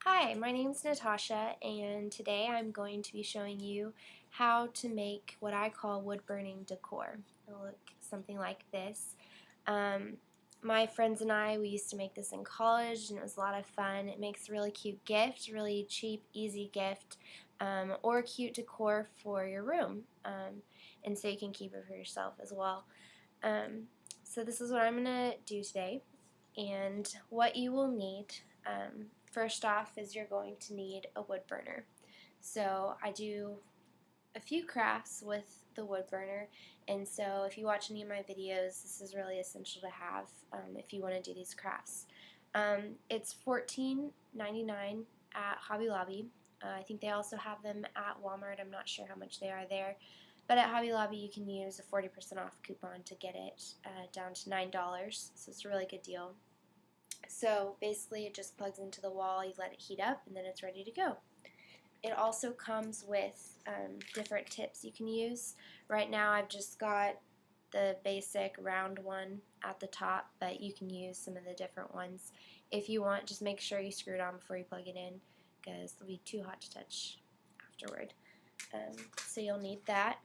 Hi, my name is Natasha, and today I'm going to be showing you how to make what I call wood burning decor. It'll look something like this. Um, my friends and I, we used to make this in college, and it was a lot of fun. It makes a really cute gift, really cheap, easy gift, or cute decor for your room, and so you can keep it for yourself as well. So this is what I'm going to do today, and what you will need. First off is you're going to need a wood burner. So I do a few crafts with the wood burner, and so if you watch any of my videos, this is really essential to have if you want to do these crafts. It's $14.99 at Hobby Lobby. I think they also have them at Walmart. I'm not sure how much they are there. But at Hobby Lobby you can use a 40% off coupon to get it down to $9, so it's a really good deal. So basically it just plugs into the wall, you let it heat up, and then it's ready to go. It also comes with different tips you can use. Right now I've just got the basic round one at the top, but you can use some of the different ones. If you want, just make sure you screw it on before you plug it in, because it'll be too hot to touch afterward. So you'll need that.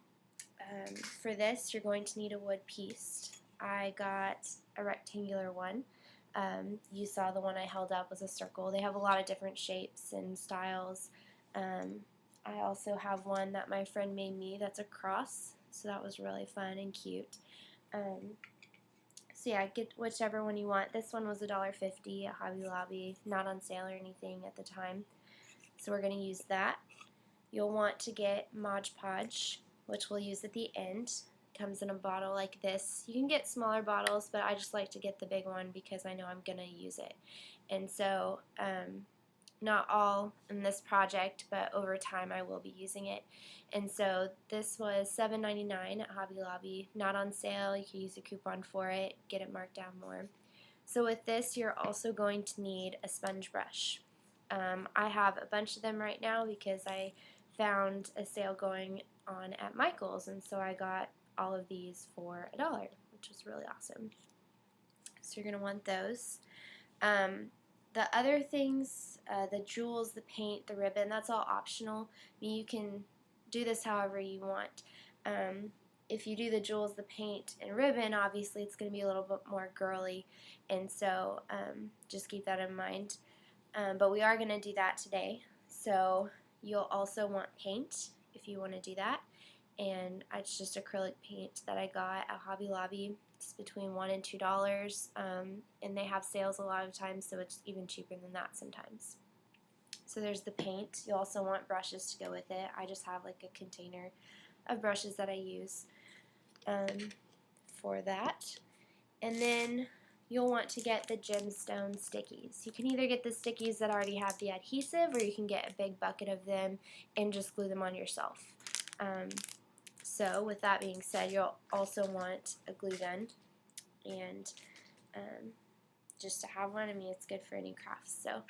For this, you're going to need a wood piece. I got a rectangular one. You saw the one I held up was a circle. They have a lot of different shapes and styles. I also have one that my friend made me that's a cross, so that was really fun and cute. So yeah, get whichever one you want. This one was $1.50 at Hobby Lobby, not on sale or anything at the time. So we're going to use that. You'll want to get Mod Podge, which we'll use at the end. It comes in a bottle like this. You can get smaller bottles, but I just like to get the big one because I know I'm going to use it. And so, not all in this project, but over time I will be using it. And so this was $7.99 at Hobby Lobby, not on sale. You can use a coupon for it, get it marked down more. So with this, you're also going to need a sponge brush. I have a bunch of them right now because I found a sale going on at Michael's, and so I got all of these for $1, which was really awesome. So you're going to want those. The other things, the jewels, the paint, the ribbon, that's all optional. I mean, you can do this however you want. If you do the jewels, the paint, and ribbon, obviously it's going to be a little bit more girly, and so just keep that in mind. But we are going to do that today. So you'll also want paint if you want to do that. And it's just acrylic paint that I got at Hobby Lobby. It's between $1 and $2, and they have sales a lot of times, so it's even cheaper than that sometimes. So there's the paint. You also want brushes to go with it. I just have like a container of brushes that I use for that. And then you'll want to get the gemstone stickies. You can either get the stickies that already have the adhesive, or you can get a big bucket of them and just glue them on yourself. So with that being said, you'll also want a glue gun, and just to have one. I mean, it's good for any crafts, so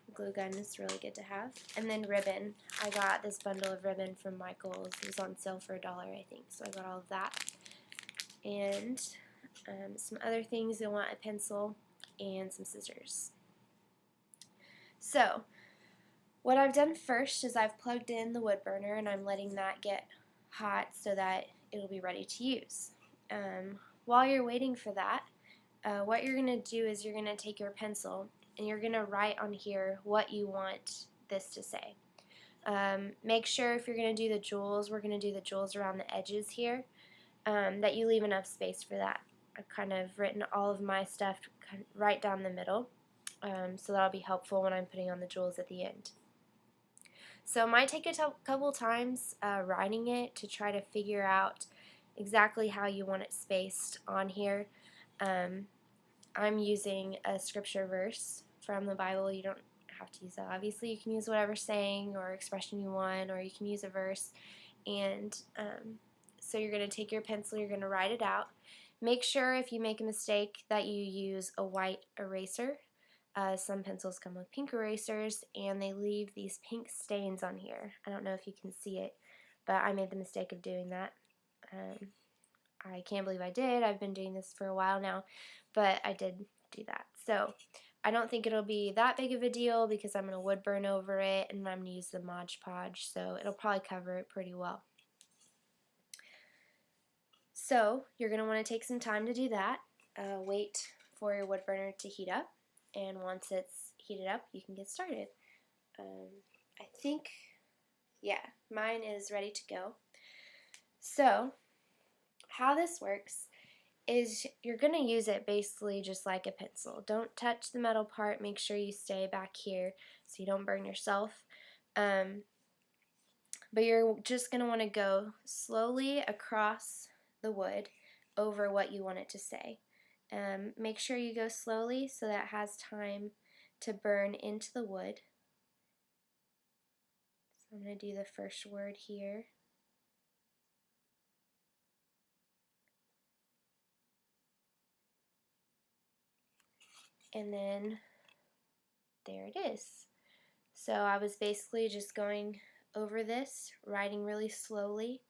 a glue gun is really good to have. And then ribbon. I got this bundle of ribbon from Michael's. It was on sale for $1, I think, so I got all of that. And some other things, you'll want a pencil and some scissors. So what I've done first is I've plugged in the wood burner, and I'm letting that get hot so that it'll be ready to use. While you're waiting for that, what you're going to do is you're going to take your pencil and you're going to write on here what you want this to say. Make sure if you're going to do the jewels, we're going to do the jewels around the edges here, that you leave enough space for that. I've kind of written all of my stuff right down the middle, so that'll be helpful when I'm putting on the jewels at the end. So it might take a couple times writing it to try to figure out exactly how you want it spaced on here. I'm using a scripture verse from the Bible. You don't have to use that. Obviously, you can use whatever saying or expression you want, or you can use a verse. And so you're going to take your pencil, you're going to write it out. Make sure if you make a mistake that you use a white eraser. Some pencils come with pink erasers, and they leave these pink stains on here. I don't know if you can see it, but I made the mistake of doing that. I can't believe I did. I've been doing this for a while now, but I did do that. So I don't think it'll be that big of a deal because I'm going to wood burn over it and I'm going to use the Mod Podge, so it'll probably cover it pretty well. So you're going to want to take some time to do that. Wait for your wood burner to heat up, and once it's heated up, you can get started. I think, yeah, mine is ready to go. So how this works is you're going to use it basically just like a pencil. Don't touch the metal part. Make sure you stay back here so you don't burn yourself. But you're just going to want to go slowly across the wood over what you want it to say. Make sure you go slowly so that it has time to burn into the wood. So I'm going to do the first word here. And then there it is. So I was basically just going over this, writing really slowly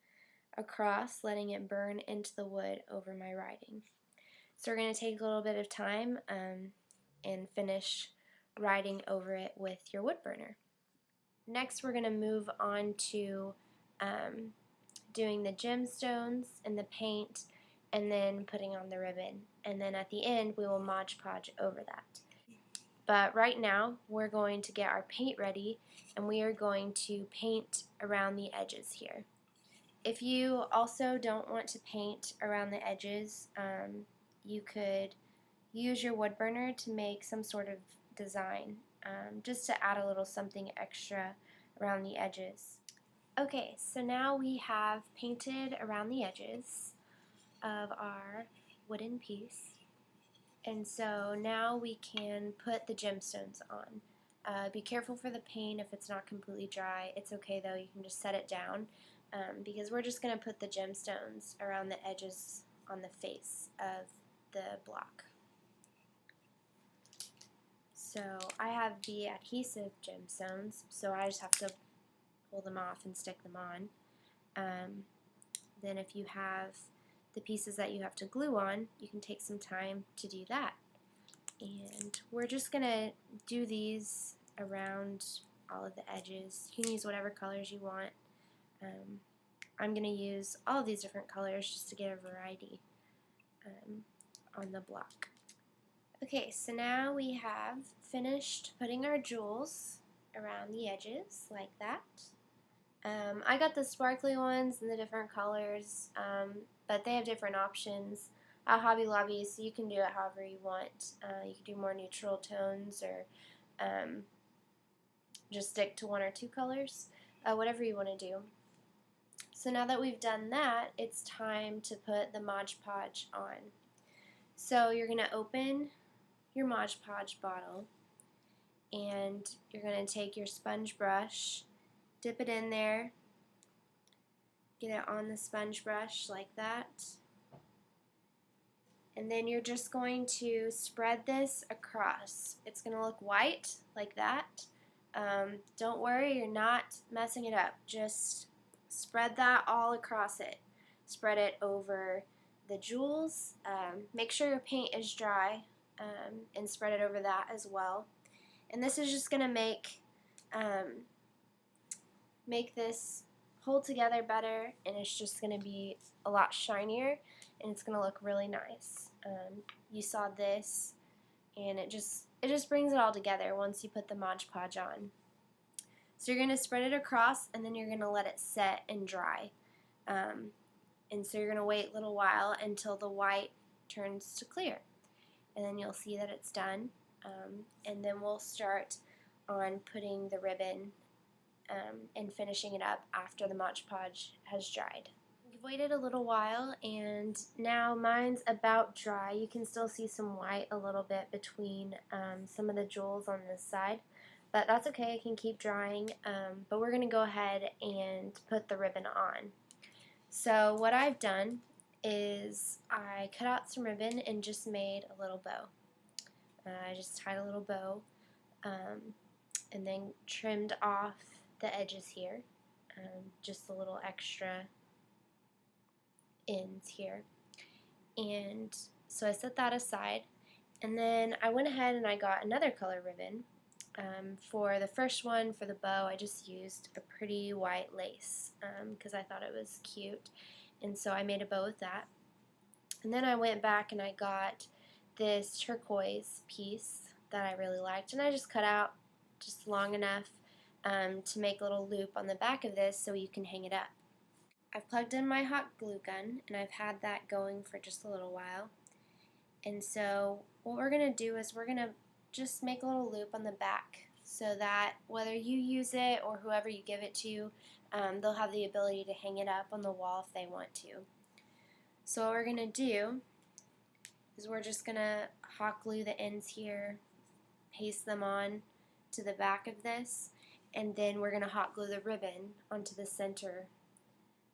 across, letting it burn into the wood over my writing. So we're going to take a little bit of time and finish writing over it with your wood burner. Next we're going to move on to doing the gemstones and the paint and then putting on the ribbon. And then at the end we will Mod Podge over that. But right now we're going to get our paint ready and we are going to paint around the edges here. If you also don't want to paint around the edges, you could use your wood burner to make some sort of design, just to add a little something extra around the edges. Okay, so now we have painted around the edges of our wooden piece. And so now we can put the gemstones on. Be careful for the paint if it's not completely dry. It's okay though, you can just set it down because we're just going to put the gemstones around the edges on the face of the block. So I have the adhesive gemstones, so I just have to pull them off and stick them on. Then if you have the pieces that you have to glue on, you can take some time to do that. And we're just going to do these around all of the edges. You can use whatever colors you want. I'm going to use all of these different colors just to get a variety on the block. Okay, so now we have finished putting our jewels around the edges like that. I got the sparkly ones in the different colors, but they have different options at Hobby Lobby, so you can do it however you want. You can do more neutral tones or just stick to one or two colors, whatever you want to do. So now that we've done that, it's time to put the Mod Podge on. So you're going to open your Mod Podge bottle and you're going to take your sponge brush, dip it in there, get it on the sponge brush like that, and then you're just going to spread this across. It's going to look white like that. Don't worry, you're not messing it up. Just spread that all across it. Spread it over the jewels. Make sure your paint is dry and spread it over that as well. And this is just going to make this hold together better, and it's just going to be a lot shinier and it's going to look really nice. You saw this and it just brings it all together once you put the Mod Podge on. So you're going to spread it across and then you're going to let it set and dry. And so you're going to wait a little while until the white turns to clear. And then you'll see that it's done. And then we'll start on putting the ribbon and finishing it up after the Mod Podge has dried. We've waited a little while and now mine's about dry. You can still see some white a little bit between some of the jewels on this side, but that's okay, it can keep drying. But we're going to go ahead and put the ribbon on. So what I've done is I cut out some ribbon and just made a little bow. I just tied a little bow and then trimmed off the edges here, just a little extra ends here. And so I set that aside, And then I went ahead and I got another color ribbon. For the first one, for the bow, I just used a pretty white lace because I thought it was cute, and so I made a bow with that. And then I went back and I got this turquoise piece that I really liked, and I just cut out just long enough to make a little loop on the back of this so you can hang it up. I've plugged in my hot glue gun, and I've had that going for just a little while. And so what we're going to do is we're going to just make a little loop on the back so that whether you use it or whoever you give it to, they'll have the ability to hang it up on the wall if they want to. So what we're going to do is we're just going to hot glue the ends here, paste them on to the back of this, and then we're going to hot glue the ribbon onto the center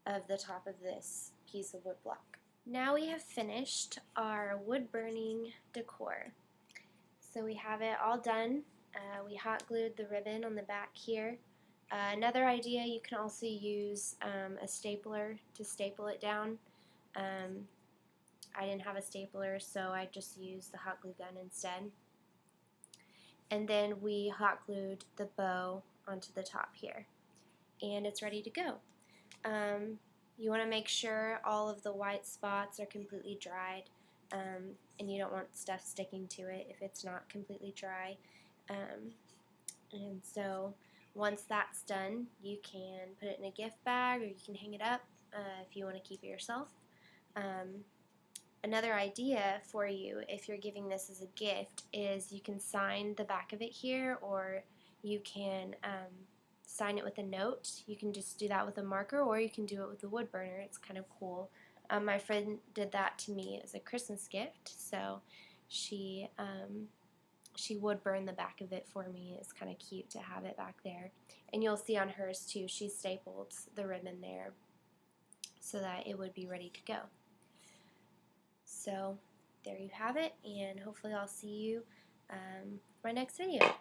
of the top of this piece of wood block. Now we have finished our wood burning decor. So we have it all done. We hot glued the ribbon on the back here. Another idea, you can also use a stapler to staple it down. I didn't have a stapler, so I just used the hot glue gun instead. And then we hot glued the bow onto the top here. And it's ready to go. You want to make sure all of the white spots are completely dried, and you don't want stuff sticking to it if it's not completely dry. And so once that's done, you can put it in a gift bag or you can hang it up if you want to keep it yourself. Another idea for you if you're giving this as a gift is you can sign the back of it here, or you can sign it with a note. You can just do that with a marker, or you can do it with a wood burner. It's kind of cool. My friend did that to me as a Christmas gift, so she would burn the back of it for me. It's kind of cute to have it back there. And you'll see on hers too, she stapled the ribbon there so that it would be ready to go. So there you have it, and hopefully I'll see you for my next video.